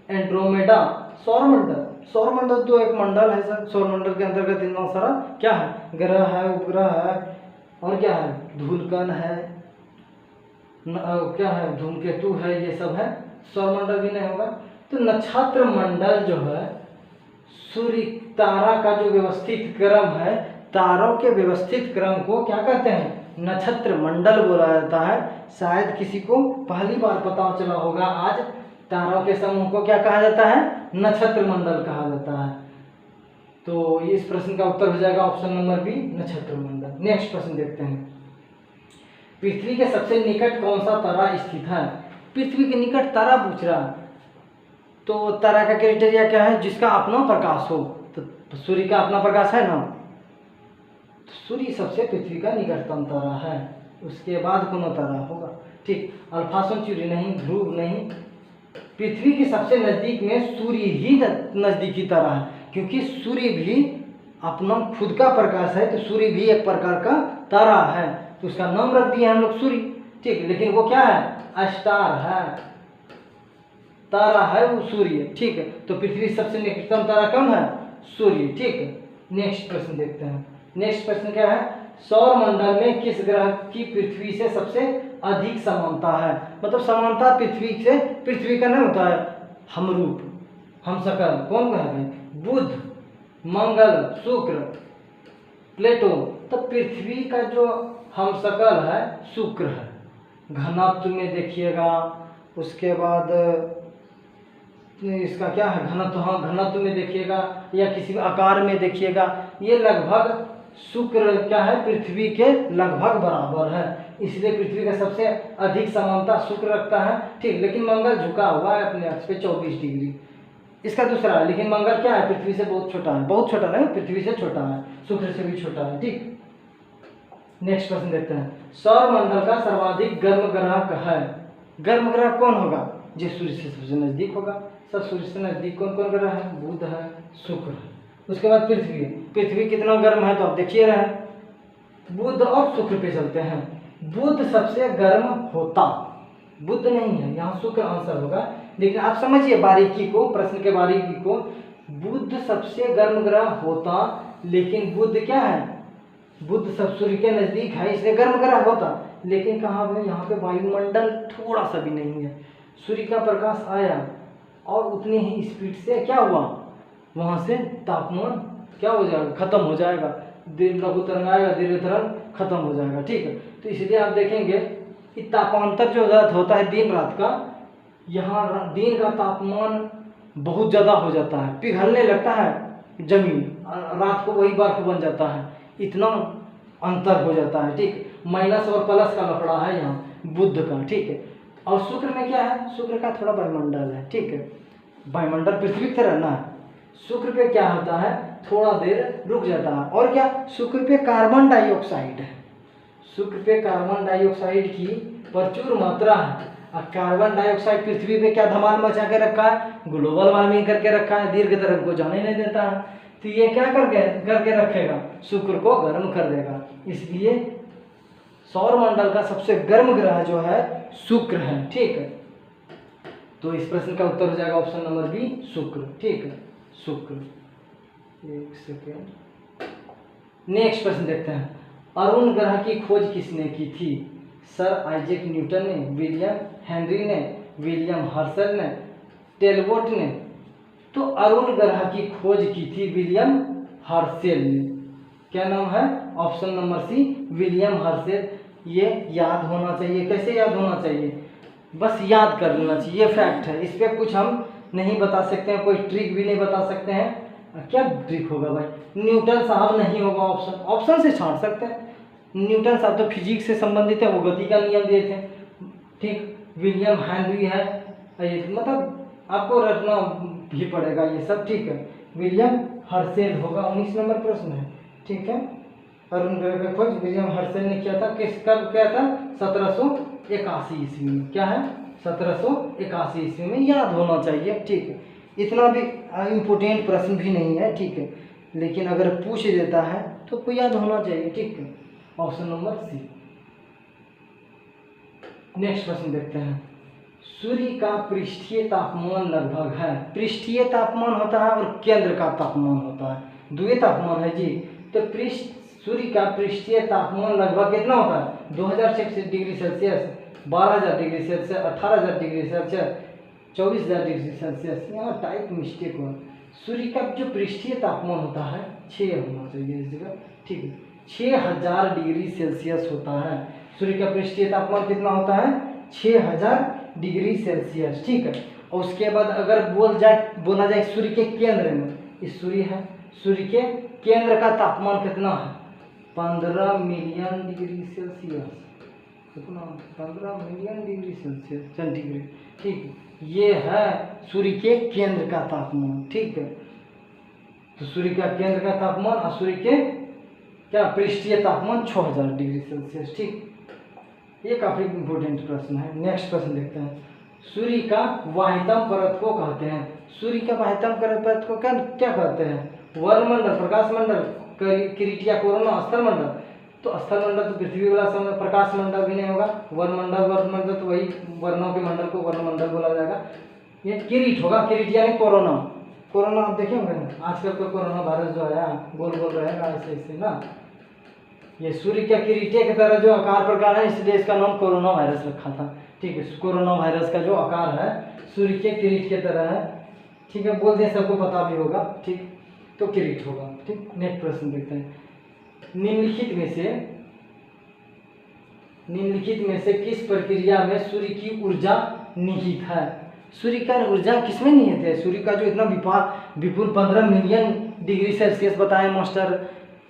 एंड्रोमेडा, सौर मंडल। सौर मंडल तो एक मंडल है सर, सौर मंडल के अंतर्गत इतना सारा क्या है? ग्रह है, उपग्रह है, और क्या है? धूलकण है, क्या है? धूमकेतु है, ये सब है। सौर मंडल भी नहीं होगा। तो नक्षत्र मंडल जो है, सूर्य तारा का जो व्यवस्थित क्रम है, तारों के व्यवस्थित क्रम को क्या कहते हैं? नक्षत्र मंडल बोला जाता है। शायद किसी को पहली बार पता चला होगा आज, तारों के समूह को क्या कहा जाता है? नक्षत्र मंडल कहा जाता है। तो इस प्रश्न का उत्तर हो जाएगा ऑप्शन नंबर बी, नक्षत्र मंडल। नेक्स्ट प्रश्न देखते हैं। पृथ्वी के सबसे निकट कौन सा तारा स्थित है? पृथ्वी के निकट तारा पूछ रहा है, तो तारा का क्राइटेरिया क्या है? जिसका अपना प्रकाश हो। तो सूर्य का अपना प्रकाश है ना, तो सूर्य सबसे पृथ्वी का निकटतम तारा है, उसके बाद कौन तारा होगा, ठीक। अल्फा सेंचुरी नहीं, ध्रुव नहीं, पृथ्वी के सबसे नजदीक में सूर्य ही नजदीकी तारा है, क्योंकि सूर्य भी अपना खुद का प्रकाश है, तो सूर्य भी एक प्रकार का तारा है, तो उसका नाम रख दिया हम लोग सूर्य, ठीक। लेकिन वो क्या है? स्टार है, तारा है वो सूर्य, ठीक है। तो पृथ्वी सबसे निकटतम तारा कौन है? सूर्य, ठीक है। नेक्स्ट प्रश्न देखते हैं। नेक्स्ट प्रश्न क्या है? सौर मंडल में किस ग्रह की पृथ्वी से सबसे अधिक समानता है? मतलब समानता पृथ्वी से, पृथ्वी का नहीं होता है हमरूप, हमशक्ल कौन है भाई? बुध, मंगल, शुक्र, प्लेटो। तो पृथ्वी का जो हमशक्ल है शुक्र है। घनत्व में देखिएगा, उसके बाद इसका क्या है घनत्व, हाँ घनत्व में देखिएगा या किसी आकार में देखिएगा, ये लगभग शुक्र क्या है पृथ्वी के लगभग बराबर है, इसलिए पृथ्वी का सबसे अधिक समानता शुक्र रखता है। ठीक, लेकिन मंगल झुका हुआ है अपने अक्ष पे 24 डिग्री, इसका दूसरा है। लेकिन मंगल क्या है पृथ्वी से बहुत छोटा है, बहुत छोटा नहीं, पृथ्वी से छोटा है, शुक्र से भी छोटा है। ठीक, नेक्स्ट प्रश्न देखते हैं। सौरमंडल का सर्वाधिक गर्म ग्रह है? गर्म ग्रह कौन होगा? जो सूर्य से सबसे नजदीक होगा। सब सूर्य से नजदीक कौन कौन ग्रह है? बुध है, शुक्र है, उसके बाद पृथ्वी है। पृथ्वी कितना गर्म है तो आप देखिए रहे, बुध और शुक्र पे चलते हैं। बुध सबसे गर्म होता, बुध नहीं है, यहाँ शुक्र आंसर होगा। लेकिन आप समझिए बारीकी को, प्रश्न के बारीकी को, बुध सबसे गर्म ग्रह होता, लेकिन बुध क्या है, बुध सब सूर्य के नजदीक है इसलिए गर्म ग्रह होता, लेकिन कहाँ पे, यहाँ पे वायुमंडल थोड़ा सा भी नहीं है। सूर्य का प्रकाश आया और उतनी ही स्पीड से क्या हुआ, वहाँ से तापमान क्या हो जाएगा, खत्म हो जाएगा। लघु तरंग आएगा, दीर्घ तरंग खत्म हो जाएगा। ठीक है, तो इसलिए आप देखेंगे कि तापांतर जो होता है दिन रात का, यहाँ दिन का तापमान बहुत ज़्यादा हो जाता है, पिघलने लगता है जमीन, रात को वही बर्फ बन जाता है, इतना अंतर हो जाता है। ठीक, माइनस और प्लस का लफड़ा है यहाँ बुध का। ठीक है, और शुक्र में क्या है, शुक्र का थोड़ा वायुमंडल है। ठीक है, वायुमंडल पृथ्वी की तरह ना, शुक्र पे क्या होता है थोड़ा देर रुक जाता है। और क्या, शुक्र पे कार्बन डाइऑक्साइड है, शुक्र पे कार्बन डाइऑक्साइड की प्रचुर मात्रा है। और कार्बन डाइऑक्साइड पृथ्वी पे क्या धमाल मचा के रखा है, ग्लोबल वार्मिंग करके रखा है, दीर्घ तरंग को जाने नहीं देता है। तो ये क्या करके रखेगा, शुक्र को गर्म कर देगा। इसलिए सौरमंडल का सबसे गर्म ग्रह जो है शुक्र है। ठीक है, तो इस प्रश्न का उत्तर हो जाएगा ऑप्शन नंबर बी, शुक्र। ठीक है, शुक्र। एक सेकेंड, नेक्स्ट प्रश्न देखते हैं। अरुण ग्रह की खोज किसने की थी? सर आइजैक न्यूटन ने, विलियम हेनरी ने, विलियम हर्शल ने, टेलबोट ने। तो अरुण ग्रह की खोज की थी विलियम हर्शल ने। क्या नाम है? Option number C, William Herschel. ये याद होना चाहिए। कैसे याद होना चाहिए? बस याद कर लेना चाहिए, ये फैक्ट है। इस पर कुछ हम नहीं बता सकते हैं, कोई ट्रिक भी नहीं बता सकते हैं। क्या ट्रिक होगा भाई? न्यूटन साहब नहीं होगा ऑप्शन, ऑप्शन से छांट सकते हैं। न्यूटन साहब तो फिजिक्स से संबंधित है, वो गति का नियम दिए थे। ठीक, विलियम हेनरी है, मतलब आपको रटना भी पड़ेगा ये सब। ठीक है, विलियम हर्शल होगा। 19 नंबर प्रश्न है। ठीक है, अरुण ग्रह का खोज विलियम हर्शल ने किया था। कब किया था? 1781 ईस्वी में। क्या है? 1781 ईस्वी में। याद होना चाहिए। ठीक है, इतना भी इम्पोर्टेंट प्रश्न भी नहीं है। ठीक है, लेकिन अगर पूछ देता है तो आपको याद होना चाहिए। ठीक है, ऑप्शन नंबर सी। नेक्स्ट प्रश्न देखते हैं। सूर्य का पृष्ठीय तापमान लगभग है। पृष्ठीय तापमान होता है और केंद्र का तापमान होता है, द्वि तापमान है जी। तो सूर्य का पृष्ठीय तापमान लगभग कितना होता है? 2000 degree Celsius, 12000 degree Celsius, 18000 degree Celsius, 24000 degree Celsius. यहाँ टाइप मिस्टेक हुआ। सूर्य का जो पृष्ठीय तापमान होता है 6 होना चाहिए इस जगह। ठीक है, 6000 डिग्री सेल्सियस होता है। सूर्य का पृष्ठीय तापमान कितना होता है? 6000 डिग्री सेल्सियस। ठीक है, और उसके बाद अगर बोला जाए सूर्य के केंद्र में, इस सूर्य है, सूर्य के केंद्र का तापमान कितना है? 15 मिलियन डिग्री सेल्सियस। कितना? 15 मिलियन डिग्री सेल्सियस सेंटीग्रेड। ठीक, ये है सूर्य के केंद्र का तापमान। ठीक है, तो सूर्य का केंद्र का तापमान और सूर्य के क्या पृष्ठीय तापमान 6000 डिग्री सेल्सियस। ठीक, ये काफी इंपॉर्टेंट प्रश्न है। नेक्स्ट प्रश्न देखते हैं। सूर्य का वाहितम परत को कहते हैं। सूर्य का वाहितम परत को क्या कहते हैं? वर्णमंडल, प्रकाश मंडल, किरीटिया, कोरोना, स्थल मंडल। तो स्थल मंडल तो पृथ्वी वाला समय, प्रकाश मंडल भी नहीं होगा। वर्णमंडल तो वही वर्णों के मंडल को वर्णमंडल बोला जाएगा। ये किरीट होगा, किरीट यानी कोरोना। कोरोना आप देखेंगे ना, आजकल तो कोरोना वायरस जो आया गोल गोल रहेगा ऐसे ऐसे ना, ये सूर्य के किरीटे की तरह जो आकार प्रकार है, इसलिए इसका नाम कोरोना वायरस रखा था। ठीक है, कोरोना वायरस का जो आकार है सूर्य के किरीट की तरह है। ठीक है, बोल दें सबको पता भी होगा, ठीक, तो करेक्ट होगा। ठीक, नेक्स्ट प्रश्न देखते हैं। निम्नलिखित में से किस प्रक्रिया में सूर्य की ऊर्जा निहित है? सूर्य का ऊर्जा किसमें निहित है? सूर्य का जो इतना विपुल 15 मिलियन डिग्री सेल्सियस बताए मास्टर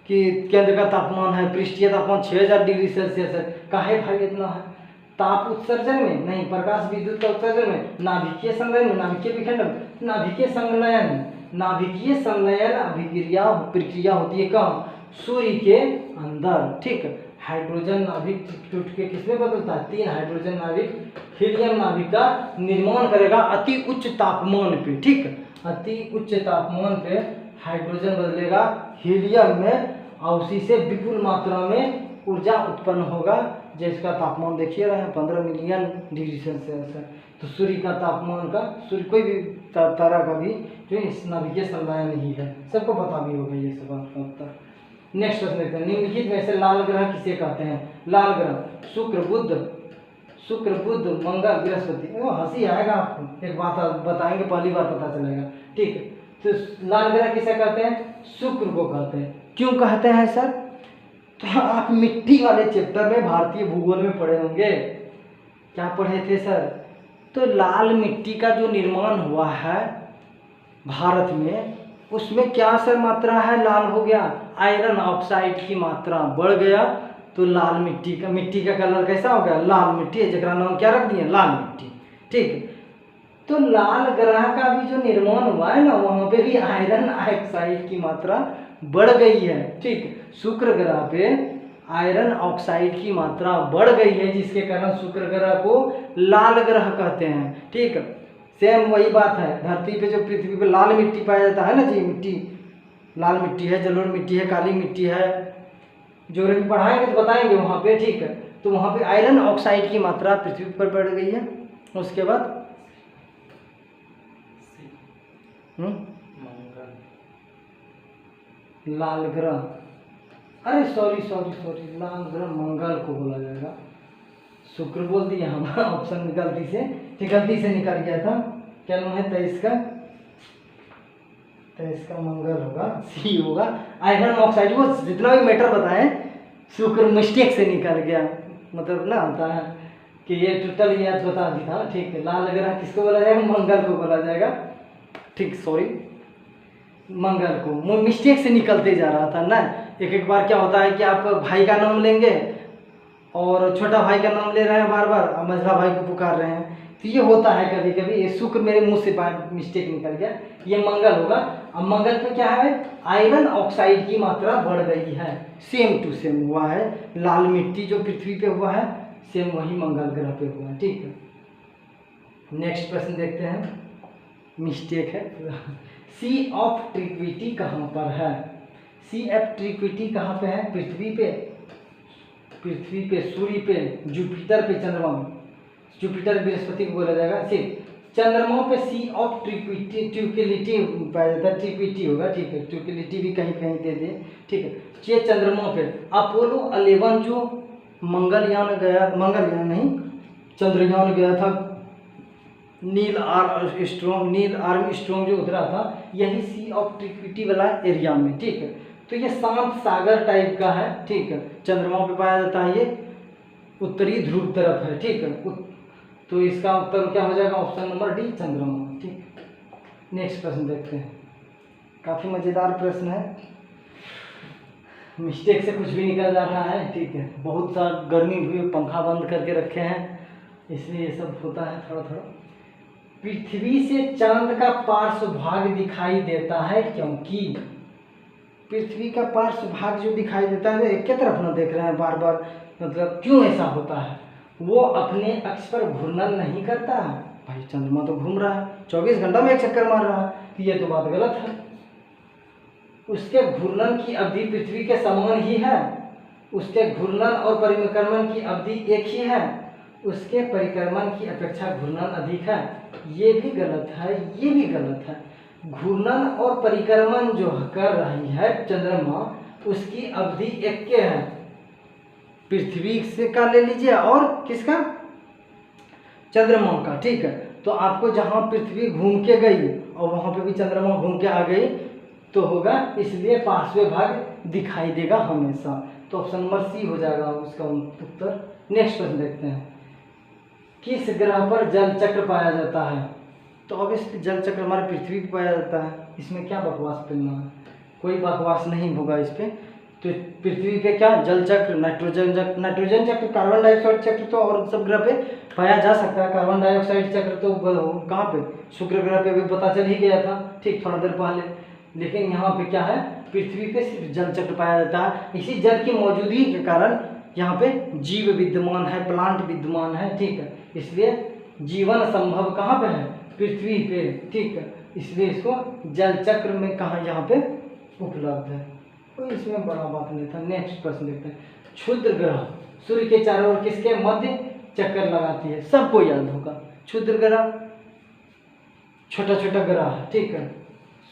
कि केंद्र का तापमान है, पृष्ठीय तापमान 6000 डिग्री सेल्सियस है। काहे भाई इतना है? ताप उत्सर्जन में नहीं, प्रकाश विद्युत का उत्सर्जन में, नाभिकीय संलयन में, नाभिकीय विखंडन, नाभिकीय संलयन अभिक्रिया प्रक्रिया होती है कहाँ? सूर्य के अंदर। ठीक, हाइड्रोजन नाभिक टूट के किसमें बदलता है? 3 हाइड्रोजन नाभिक हीलियम नाभिक का निर्माण करेगा अति उच्च तापमान पे। ठीक, अति उच्च तापमान पे हाइड्रोजन बदलेगा हीलियम में और उसी से विपुल मात्रा में ऊर्जा उत्पन्न होगा, जिसका तापमान देखिए रहे हैं 15 मिलियन डिग्री सेल्सियस है। तो सूर्य का तापमान का, सूर्य कोई भी तारा का भी जो इस नाभिकीय संलयन ही है, सबको पता भी होगा ये सब आपका। नेक्स्ट प्रश्न देखते हैं। निम्नलिखित में से लाल ग्रह किसे कहते हैं? लाल ग्रह शुक्र बुध मंगल बृहस्पति। हंसी आएगा आपको, एक बात बताएंगे पहली बार पता चलेगा। ठीक है, तो लाल ग्रह किसे कहते हैं? शुक्र को कहते हैं। क्यों कहते हैं सर? तो आप मिट्टी वाले चैप्टर में भारतीय भूगोल में पढ़े होंगे। क्या पढ़े थे सर? तो लाल मिट्टी का जो निर्माण हुआ है भारत में, उसमें क्या सर मात्रा है? लाल हो गया, आयरन ऑक्साइड की मात्रा बढ़ गया, तो लाल मिट्टी का कलर कैसा हो गया? लाल मिट्टी है, जगह नाम क्या रख दिए? लाल मिट्टी। ठीक, तो लाल ग्रह का भी जो निर्माण हुआ है ना, वहाँ पे भी आयरन ऑक्साइड की मात्रा बढ़ गई है। ठीक, शुक्र ग्रह पे आयरन ऑक्साइड की मात्रा बढ़ गई है, जिसके कारण शुक्र ग्रह को लाल ग्रह कहते हैं। ठीक, सेम वही बात है, धरती पे जो पृथ्वी पे लाल मिट्टी पाया जाता है ना जी, मिट्टी लाल मिट्टी है, जलोढ़ मिट्टी है, काली मिट्टी है, ज्योग्राफी पढ़ाएंगे तो बताएंगे वहाँ पे। ठीक है, तो वहाँ पे आयरन ऑक्साइड की मात्रा पृथ्वी पर बढ़ गई है। उसके बाद लाल ग्रह, अरे सॉरी, लाल ग्रह मंगल को बोला जाएगा। शुक्र बोल दिया हम, ऑप्शन गलती से निकल गया था। क्या नाम है? 23 का मंगल होगा, सी होगा। आयरन ऑक्साइड, वो जितना भी मैटर बताएं, शुक्र मिस्टेक से निकल गया, मतलब ना होता है कि ये टोटल याद बता दी था। ठीक है, लाल ग्रह किसको बोला जाएगा? मंगल को बोला जाएगा। ठीक, सॉरी, मंगल को मिस्टेक से निकलते जा रहा था ना। एक बार क्या होता है कि आप भाई का नाम लेंगे और छोटा भाई का नाम ले रहे हैं बार बार, और मझला भाई को पुकार रहे हैं, तो ये होता है कभी कभी। ये शुक्र मेरे मुंह से मिस्टेक निकल गया, ये मंगल होगा। अब मंगल पे क्या है? आयरन ऑक्साइड की मात्रा बढ़ गई है। सेम टू सेम हुआ है, लाल मिट्टी जो पृथ्वी पे हुआ है, सेम वही मंगल ग्रह पे हुआ है। ठीक है, नेक्स्ट प्रश्न देखते हैं। मिस्टेक है। सी ऑफ ट्रिक्विटी कहाँ पर है? सी ऑफ ट्रिक्विटी कहाँ पे है? पृथ्वी पे, सूर्य पे, जुपिटर पे, चंद्रमा में। जुपिटर बृहस्पति को बोला जाएगा। ठीक, चंद्रमा पे सी ऑफ ट्रिक्विटी पाया जाता है, ट्रिक्विटी होगा। ठीक है, ट्रिक्विटी भी कहीं कहीं दे दिए। ठीक है, ये चंद्रमा पे अपोलो 11 जो मंगलयान चंद्रयान गया था, नील आर्मस्ट्रॉन्ग जो उतरा था, यही सी ऑफ ट्रिक्विटी वाला एरिया में। ठीक है, तो ये शांत सागर टाइप का है। ठीक है, चंद्रमा पे पाया जाता है, ये उत्तरी ध्रुव तरफ है। ठीक है, तो इसका उत्तर क्या हो जाएगा? ऑप्शन नंबर डी, चंद्रमा। ठीक, नेक्स्ट प्रश्न देखते हैं। काफ़ी मज़ेदार प्रश्न है, मिस्टेक से कुछ भी निकल जा रहा है। ठीक है, बहुत सा गर्मी हुई, पंखा बंद करके रखे हैं, इसलिए ये सब होता है थोड़ा थोड़ा। पृथ्वी से चांद का पार्श्व भाग दिखाई देता है क्योंकि पृथ्वी का पार्श्व भाग जो दिखाई देता है, एक तरफ ना देख रहे हैं बार बार, मतलब क्यों ऐसा होता है? वो अपने अक्ष पर घूर्णन नहीं करता है भाई। चंद्रमा तो घूम रहा है, 24 घंटा में एक चक्कर मार रहा है, ये तो बात गलत है। उसके घूर्णन की अवधि पृथ्वी के समान ही है, उसके घूर्णन और परिक्रमण की अवधि एक ही है, उसके परिक्रमण की अपेक्षा घूर्णन अधिक है। ये भी गलत है, ये भी गलत है। घूर्णन और परिक्रमण जो कर रही है चंद्रमा, उसकी अवधि एक के है, पृथ्वी से का ले लीजिए और किसका? चंद्रमा का। ठीक है, तो आपको जहाँ पृथ्वी घूम के गई और वहाँ पे भी चंद्रमा घूम के आ गई तो होगा, इसलिए पार्श्व भाग दिखाई देगा हमेशा। तो ऑप्शन नंबर सी हो जाएगा उसका उत्तर। नेक्स्ट प्रश्न देखते हैं, किस ग्रह पर जल चक्र पाया जाता है? तो ऑब्वियसली जल चक्र हमारे पृथ्वी पर पाया जाता है, इसमें क्या बकवास करना है, कोई बकवास नहीं होगा इस पर। तो पृथ्वी पे क्या जल चक्र, नाइट्रोजन चक्र, कार्बन डाइऑक्साइड चक्र तो और सब ग्रह पे पाया जा सकता है। कार्बन डाइऑक्साइड चक्र तो कहाँ पे, शुक्र ग्रह पे भी पता चल ही गया था, ठीक, थोड़ा देर पहले। लेकिन यहाँ पे क्या है, पृथ्वी पे सिर्फ जल चक्र पाया जाता है। इसी जल की मौजूदगी के कारण यहाँ पे जीव विद्यमान है, प्लांट विद्यमान है, ठीक है। इसलिए जीवन संभव कहाँ पे है, पृथ्वी पे, ठीक है। इसलिए इसको जल चक्र में कहाँ यहाँ पे उपलब्ध है, तो इसमें बड़ा बात नहीं था। नेक्स्ट प्रश्न देखते हैं, क्षुद्र ग्रह सूर्य के चारों ओर किसके मध्य चक्कर लगाती है? सबको याद होगा, क्षुद्र ग्रह छोटा छोटा ग्रह है, ठीक है।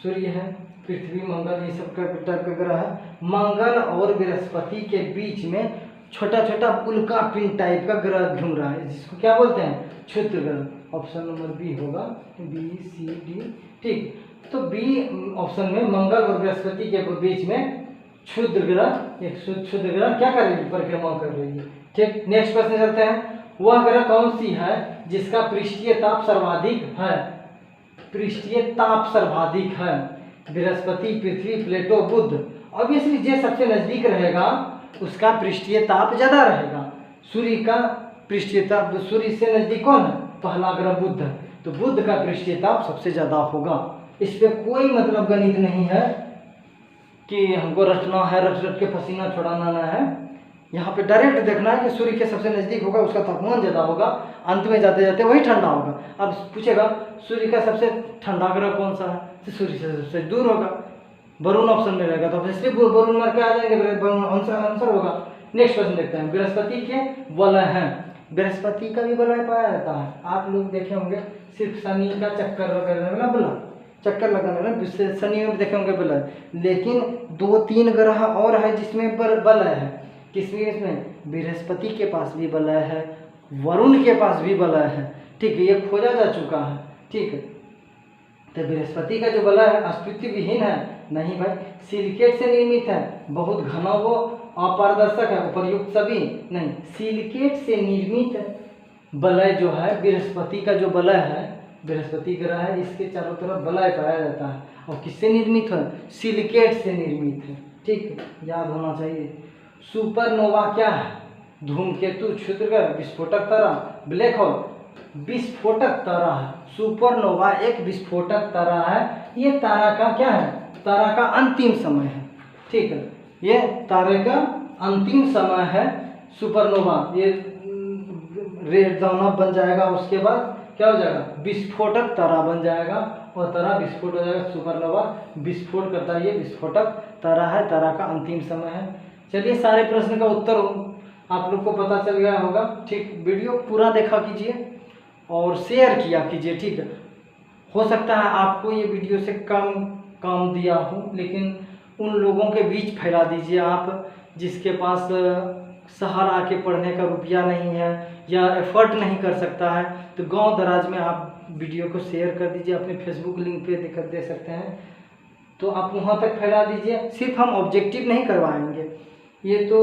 सूर्य है, पृथ्वी, मंगल, ये सब टाइप का ग्रह है। मंगल और बृहस्पति के बीच में छोटा छोटा उल्का पिंड टाइप का ग्रह घूम रहा है, जिसको क्या बोलते हैं, क्षुद्र ग्रह। ऑप्शन नंबर बी होगा, बी सी डी, ठीक। तो बी ऑप्शन में मंगल और बृहस्पति के बीच में क्षुद्र ग्रह, एक क्षुद्र ग्रह क्या कर रही है, परिक्रमा कर रही है, ठीक। नेक्स्ट प्रश्न चलते हैं, वह ग्रह कौन सी है जिसका पृष्ठीय ताप सर्वाधिक है? पृष्ठीय ताप सर्वाधिक है, बृहस्पति, पृथ्वी, प्लेटो, बुध। ऑब्वियसली जो सबसे नजदीक रहेगा उसका पृष्ठीय ताप ज्यादा रहेगा। सूर्य का पृष्ठीय ताप, सूर्य से नजदीक कौन है, पहला ग्रह बुध है, तो बुध का पृष्ठीय ताप सबसे ज्यादा होगा। इस पे कोई मतलब गणित नहीं है कि हमको रटना है, रट रट के पसीना छुड़ाना ना है। यहाँ पे डायरेक्ट देखना है कि सूर्य के सबसे नजदीक होगा उसका तापमान ज़्यादा होगा, अंत में जाते जाते वही ठंडा होगा। अब पूछेगा सूर्य का सबसे ठंडा ग्रह कौन सा है, तो सूर्य से सबसे दूर होगा, वरुण ऑप्शन में रहेगा, तो इसलिए वरुण मार के आ जाएंगे, आंसर होगा। नेक्स्ट क्वेश्चन देखते हैं, बृहस्पति के वलय हैं, बृहस्पति का भी वलय पाया जाता है। आप लोग देखे होंगे सिर्फ शनि का चक्कर वगैरह वाला वलय, चक्कर लगाने वाला शनि में देखे होंगे वलय, लेकिन 2-3 ग्रह और है जिसमें वलय है। किसमें, इसमें बृहस्पति के पास भी वलय है, वरुण के पास भी वलय है, ठीक है, ये खोजा जा चुका है, ठीक है। तो बृहस्पति का जो वलय है अस्तित्व विहीन है, नहीं भाई, सिलिकेट से निर्मित है, बहुत घना वो अपारदर्शक है, उपर्युक्त सभी नहीं, सिलिकेट से निर्मित वलय जो है, बृहस्पति का जो वलय है, बृहस्पति ग्रह है, इसके चारों तरफ वलय पाया जाता है। और किससे निर्मित है, सिलिकेट से निर्मित है, ठीक, याद होना चाहिए। सुपरनोवा क्या है, धूमकेतु, क्षुद्रग्रह, विस्फोटक तारा, ब्लैक होल, विस्फोटक तारा है। सुपरनोवा एक विस्फोटक तारा है, ये तारा का क्या है, तारा का अंतिम समय है, ठीक है, ये तारे का अंतिम समय है सुपरनोवा। ये रेड दानव बन जाएगा, उसके बाद क्या हो जाएगा, विस्फोटक तारा बन जाएगा, और तारा विस्फोट हो जाएगा, सुपरनोवा विस्फोट करता है, ये विस्फोटक तारा है, तारा का अंतिम समय है। चलिए, सारे प्रश्न का उत्तर आप लोग को पता चल गया होगा, ठीक। वीडियो पूरा देखा कीजिए और शेयर किया कीजिए, ठीक है। हो सकता है आपको ये वीडियो से कम काम दिया हो, लेकिन उन लोगों के बीच फैला दीजिए आप जिसके पास शहर आके पढ़ने का रुपया नहीं है या एफर्ट नहीं कर सकता है, तो गांव दराज में आप वीडियो को शेयर कर दीजिए, अपने फेसबुक लिंक पे दिक्कत दे सकते हैं, तो आप वहाँ तक फैला दीजिए। सिर्फ हम ऑब्जेक्टिव नहीं करवाएंगे, ये तो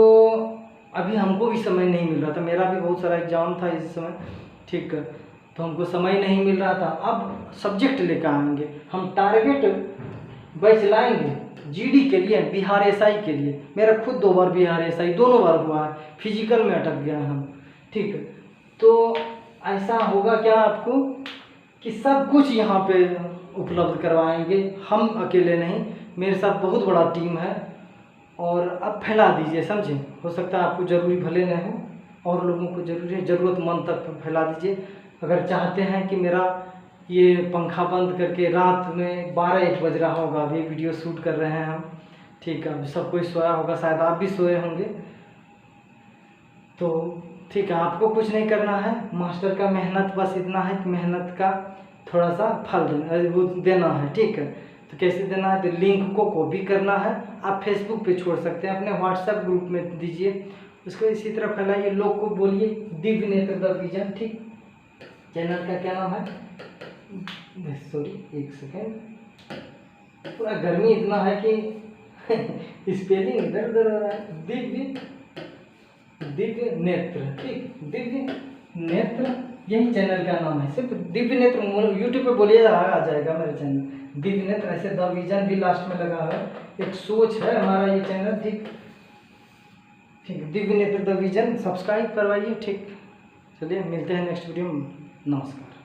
अभी हमको भी समय नहीं मिल रहा था, मेरा भी बहुत सारा एग्जाम था इस समय, ठीक है, तो हमको समय नहीं मिल रहा था। अब सब्जेक्ट लेकर आएंगे हम, टारगेट बैच लाएंगे जीडी के लिए, बिहार एसआई के लिए। मेरा खुद 2 बार बिहार एसआई, दोनों बार हुआ है, फिजिकल में अटक गया हम, ठीक है। तो ऐसा होगा क्या आपको कि सब कुछ यहाँ पे उपलब्ध करवाएंगे, हम अकेले नहीं, मेरे साथ बहुत बड़ा टीम है, और अब फैला दीजिए, समझे। हो सकता है आपको ज़रूरी भले न हो, और लोगों को ज़रूरी है, ज़रूरतमंद तक फैला दीजिए। अगर चाहते हैं कि मेरा ये पंखा बंद करके रात में 12-1 बज रहा होगा, अभी वीडियो शूट कर रहे हैं हम, ठीक है, अभी सब कोई सोया होगा, शायद आप भी सोए होंगे, तो ठीक है, आपको कुछ नहीं करना है, मास्टर का मेहनत बस इतना है कि मेहनत का थोड़ा सा फल देना है, ठीक है। तो कैसे देना है, तो लिंक को कॉपी करना है, आप फेसबुक पे छोड़ सकते हैं, अपने व्हाट्सएप ग्रुप में दीजिए, उसको इसी तरह फैलाइए, लोग को बोलिए दिव्य नेत्र द विजन, ठीक। चैनल का क्या नाम है, सॉरी, एक सेकेंड, पूरा गर्मी इतना है कि स्पेलिंग इधर उधर हो रहा है। दिव्य नेत्र, ठीक, दिव्य नेत्र, यही चैनल का नाम है, सिर्फ दिव्य नेत्र। यूट्यूब पे बोलिए आ जाएगा मेरे चैनल दिव्य नेत्र, ऐसे द विजन भी लास्ट में लगा है। एक सोच है हमारा ये चैनल, ठीक ठीक, दिव्य नेत्र द विजन, सब्सक्राइब करवाइए, ठीक। चलिए मिलते हैं नेक्स्ट वीडियो में, नमस्कार।